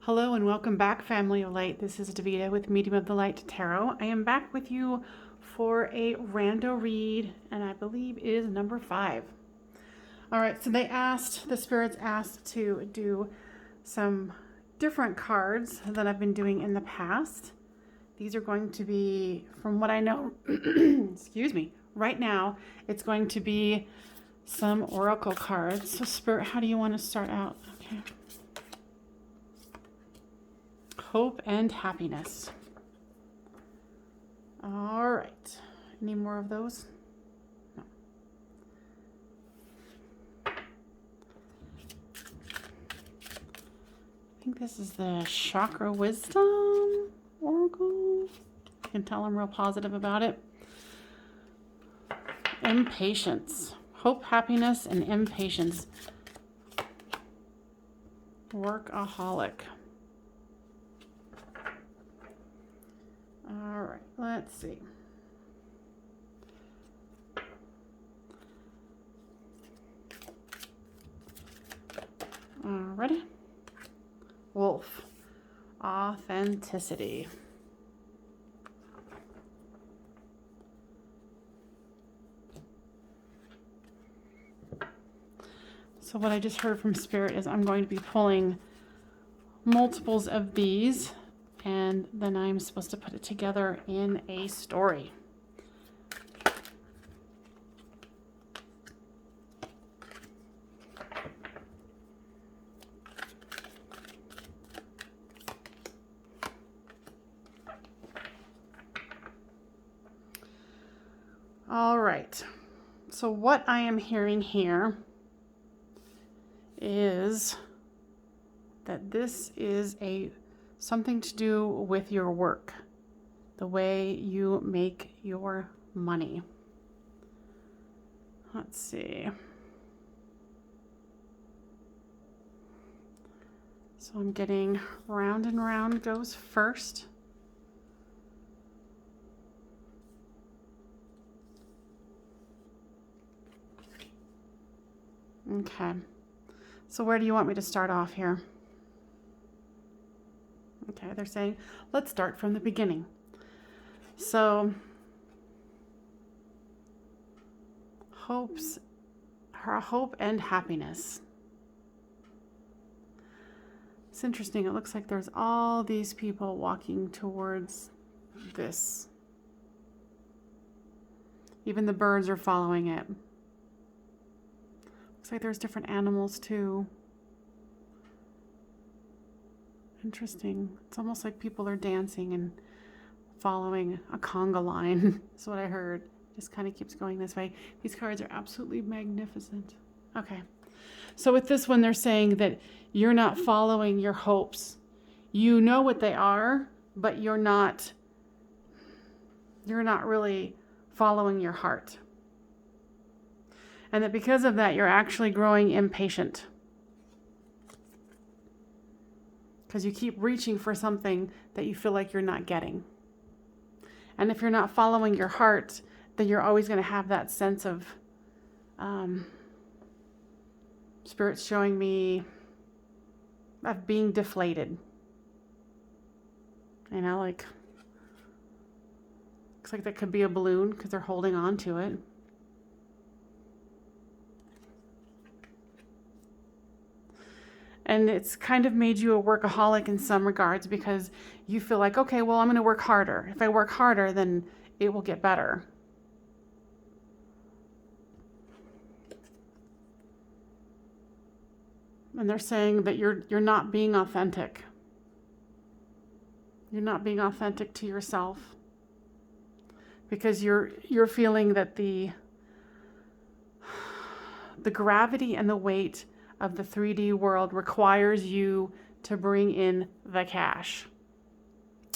Hello and welcome back, Family of Light. This is Davida with Medium of the Light Tarot. I am back with you for a rando read, and I believe it is number 5. All right, so the spirits asked to do some different cards than I've been doing in the past. These are going to be, from what I know, excuse me, right now, it's going to be some oracle cards. So Spirit, how do you want to start out? Okay. Hope and happiness. All right. Any more of those? No. I think this is the Chakra Wisdom Oracle. I can tell I'm real positive about it. Impatience. Hope, happiness, and impatience. Workaholic. All right, let's see. Ready? Wolf. Authenticity. So what I just heard from Spirit is I'm going to be pulling multiples of these, and then I'm supposed to put it together in a story. All right. So what I am hearing here is that this is something to do with your work, the way you make your money. Let's see. So I'm getting round and round goes first. Okay. So where do you want me to start off here? Okay, they're saying, let's start from the beginning. So, hope and happiness. It's interesting. It looks like there's all these people walking towards this. Even the birds are following it. Looks like there's different animals too. Interesting. It's almost like people are dancing and following a conga line. That's what I heard. Just kind of keeps going this way. These cards are absolutely magnificent. Okay. So with this one, they're saying that you're not following your hopes. You know what they are, but you're not really following your heart. And that because of that, you're actually growing impatient. Because you keep reaching for something that you feel like you're not getting. And if you're not following your heart, then you're always going to have that sense of Spirit's showing me of being deflated. You know, like, looks like that could be a balloon because they're holding on to it. And it's kind of made you a workaholic in some regards because you feel like, okay, well, I'm going to work harder. If I work harder, then it will get better. And they're saying that you're not being authentic. You're not being authentic to yourself because you're feeling that the gravity and the weight of the 3D world requires you to bring in the cash.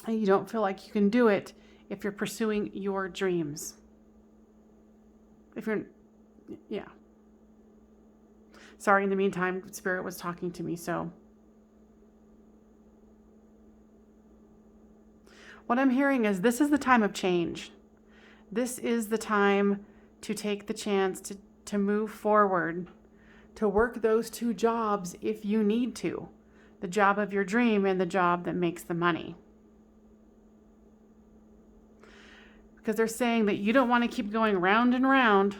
And you don't feel like you can do it if you're pursuing your dreams. Yeah. Sorry, in the meantime, Spirit was talking to me, so. What I'm hearing is this is the time of change. This is the time to take the chance to move forward, to work those 2 jobs if you need to. the job of your dream and the job that makes the money. Because they're saying that you don't want to keep going round and round,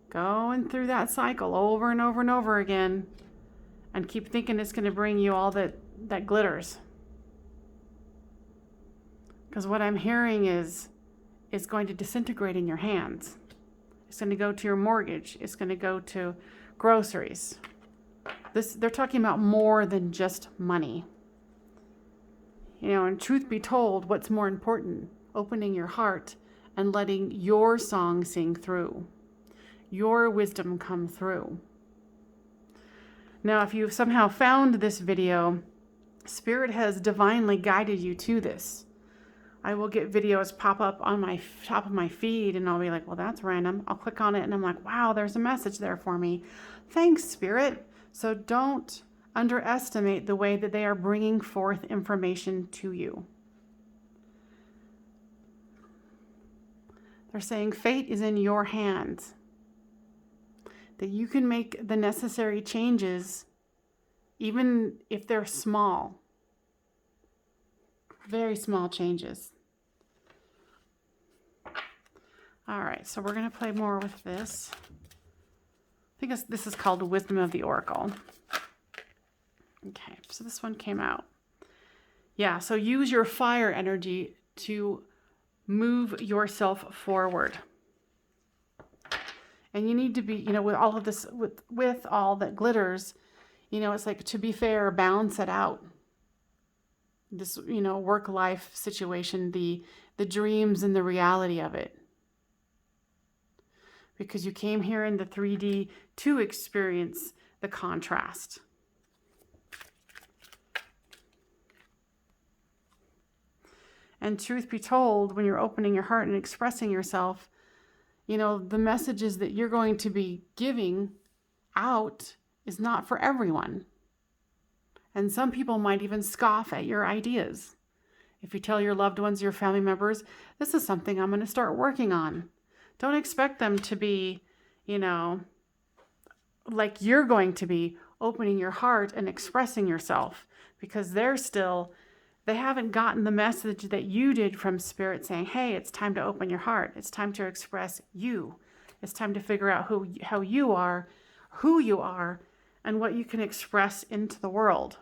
going through that cycle over and over and over again, and keep thinking it's going to bring you all that glitters. Because what I'm hearing is it's going to disintegrate in your hands. It's going to go to your mortgage. It's going to go to groceries. They're talking about more than just money. And truth be told, what's more important? Opening your heart and letting your song sing through. Your wisdom come through. Now, if you've somehow found this video, Spirit has divinely guided you to this. I will get videos pop up on my top of my feed and I'll be like, well, that's random. I'll click on it and I'm like, wow, there's a message there for me. Thanks, Spirit. So don't underestimate the way that they are bringing forth information to you. They're saying fate is in your hands. That you can make the necessary changes, even if they're small. Very small changes. All right, so we're going to play more with this. I think this is called Wisdom of the Oracle. Okay, so this one came out. Yeah, so use your fire energy to move yourself forward. And you need to be, with all of this, with all that glitters, it's like, to be fair, balance it out. This, work-life situation, the dreams and the reality of it. Because you came here in the 3D to experience the contrast. And truth be told, when you're opening your heart and expressing yourself, the messages that you're going to be giving out is not for everyone. And some people might even scoff at your ideas. If you tell your loved ones, your family members, this is something I'm going to start working on. Don't expect them to be, like you're going to be opening your heart and expressing yourself, because they haven't gotten the message that you did from Spirit saying, hey, it's time to open your heart. It's time to express you. It's time to figure out how you are, who you are, and what you can express into the world.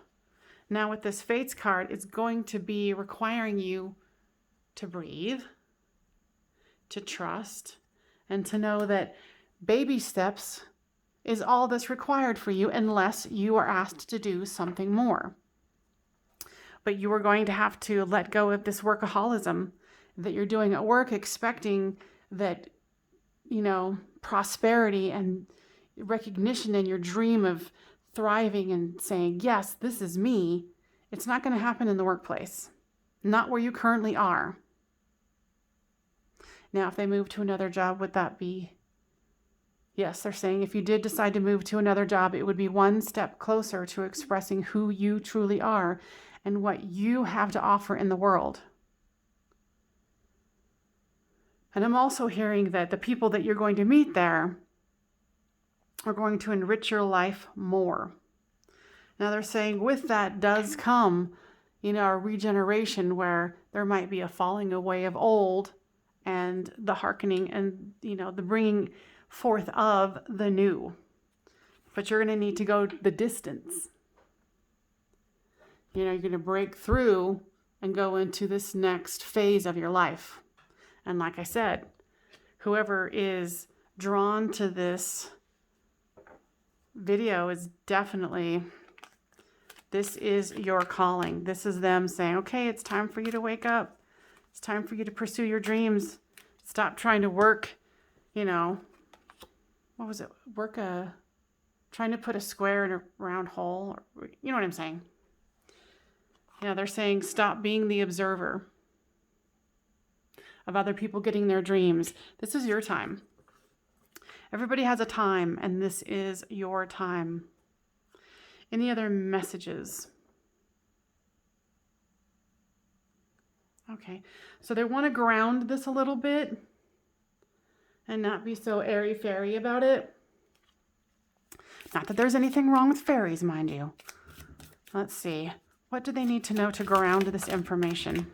Now with this Fates card, it's going to be requiring you to breathe, to trust, and to know that baby steps is all that's required for you unless you are asked to do something more. But you are going to have to let go of this workaholism that you're doing at work, expecting that, prosperity and recognition and your dream of thriving and saying, yes, this is me. It's not going to happen in the workplace. Not where you currently are. Now, if they move to another job, would that be? Yes, they're saying if you did decide to move to another job, it would be one step closer to expressing who you truly are and what you have to offer in the world. And I'm also hearing that the people that you're going to meet there are going to enrich your life more. Now they're saying with that does come, a regeneration where there might be a falling away of old and the hearkening and, the bringing forth of the new. But you're going to need to go the distance. You're going to break through and go into this next phase of your life. And like I said, whoever is drawn to this video is definitely, this is your calling. This is them saying, okay, it's time for you to wake up. It's time for you to pursue your dreams. Stop trying to work, what was it? Trying to put a square in a round hole. You know what I'm saying? They're saying stop being the observer of other people getting their dreams. This is your time. Everybody has a time, and this is your time. Any other messages? Okay, so they want to ground this a little bit and not be so airy-fairy about it. Not that there's anything wrong with fairies, mind you. Let's see. What do they need to know to ground this information?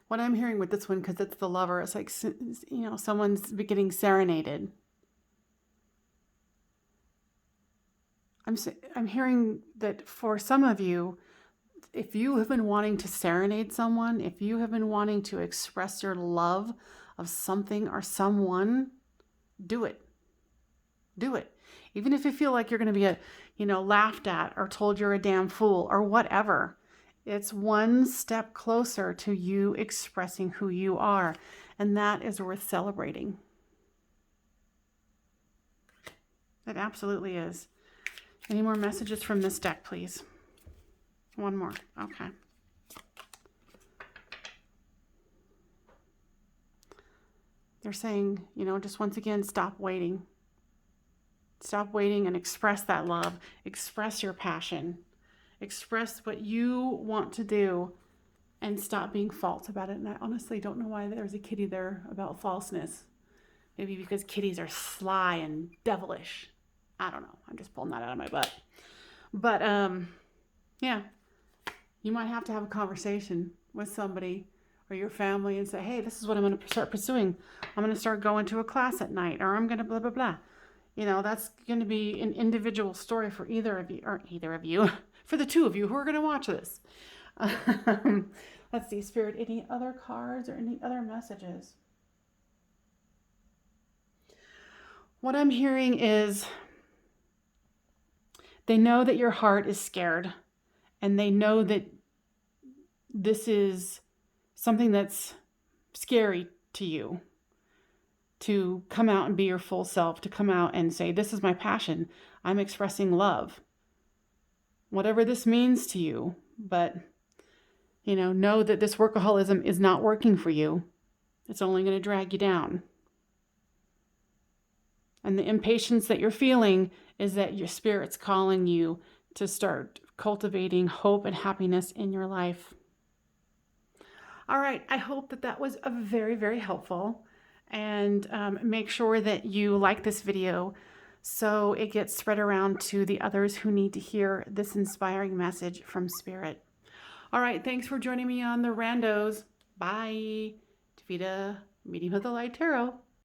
What I'm hearing with this one, because it's the lover, it's like, you know, someone's getting serenaded. I'm hearing that for some of you, if you have been wanting to serenade someone, if you have been wanting to express your love of something or someone, do it. Do it. Even if you feel like you're going to be laughed at or told you're a damn fool or whatever. It's one step closer to you expressing who you are, and that is worth celebrating. It absolutely is. Any more messages from this deck, please? One more. Okay. They're saying, just once again, stop waiting. Stop waiting and express that love. Express your passion. Express what you want to do and stop being false about it. And I honestly don't know why there's a kitty there about falseness. Maybe because kitties are sly and devilish. I don't know. I'm just pulling that out of my butt. But, yeah. You might have to have a conversation with somebody or your family and say, hey, this is what I'm going to start pursuing. I'm going to start going to a class at night, or I'm going to blah, blah, blah. That's going to be an individual story for either of you, for the two of you who are going to watch this. Let's see, Spirit, any other cards or any other messages? What I'm hearing is they know that your heart is scared, and they know that this is something that's scary to you, to come out and be your full self, to come out and say, this is my passion. I'm expressing love. Whatever this means to you, but, know that this workaholism is not working for you. It's only going to drag you down. And the impatience that you're feeling is that your spirit's calling you to start cultivating hope and happiness in your life. All right, I hope that was a very, very helpful. And make sure that you like this video so it gets spread around to the others who need to hear this inspiring message from Spirit. All right, thanks for joining me on the Randos. Bye. Davida, Medium of the Light Tarot.